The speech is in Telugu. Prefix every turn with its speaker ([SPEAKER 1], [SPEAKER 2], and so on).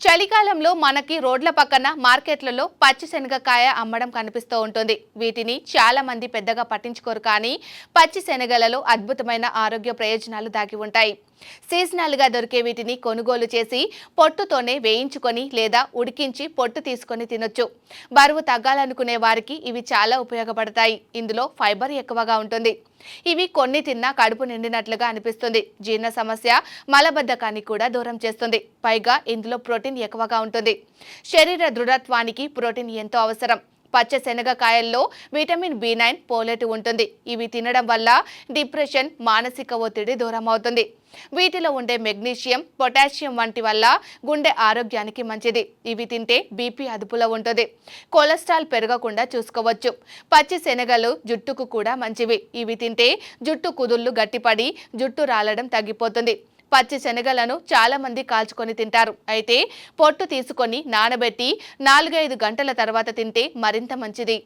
[SPEAKER 1] చలికాలంలో మనకి రోడ్ల పక్కన మార్కెట్లలో పచ్చి శనగకాయ అమ్మడం కనిపిస్తూ ఉంటుంది. వీటిని చాలా మంది పెద్దగా పట్టించుకోరు, కానీ పచ్చి శనగలలో అద్భుతమైన ఆరోగ్య ప్రయోజనాలు దాగి ఉంటాయి. సీజనల్ గా దొరికే వీటిని కొనుగోలు చేసి పొట్టుతోనే వేయించుకొని లేదా ఉడికించి పొట్టు తీసుకొని తినొచ్చు. బరువు తగ్గాలనుకునే వారికి ఇవి చాలా ఉపయోగపడతాయి. ఇందులో ఫైబర్ ఎక్కువగా ఉంటుంది. ఇవి కొన్ని తిన్నా కడుపు నిండినట్లుగా అనిపిస్తుంది. జీర్ణ సమస్య, మలబద్ధకాన్ని కూడా దూరం చేస్తుంది. పైగా ఇందులో ప్రోటీన్ ఎక్కువగా ఉంటుంది. శరీర దృఢత్వానికి ప్రోటీన్ ఎంతో అవసరం. పచ్చ శనగకాయల్లో విటమిన్ B9, పోలేటు ఉంటుంది. ఇవి తినడం వల్ల డిప్రెషన్, మానసిక ఒత్తిడి దూరం అవుతుంది. వీటిలో ఉండే మెగ్నీషియం, పొటాషియం వంటి వల్ల గుండె ఆరోగ్యానికి మంచిది. ఇవి తింటే బీపీ అదుపులో ఉంటుంది. కొలెస్ట్రాల్ పెరగకుండా చూసుకోవచ్చు. పచ్చి శనగలు జుట్టుకు కూడా మంచివి. ఇవి తింటే జుట్టు కుదుళ్ళు గట్టిపడి జుట్టు రాలడం తగ్గిపోతుంది. పచ్చి శనగలను చాలా మంది కాల్చుకొని తింటారు. అయితే పొట్టు తీసుకొని నానబెట్టి 4-5 గంటల తర్వాత తింటే మరింత మంచిది.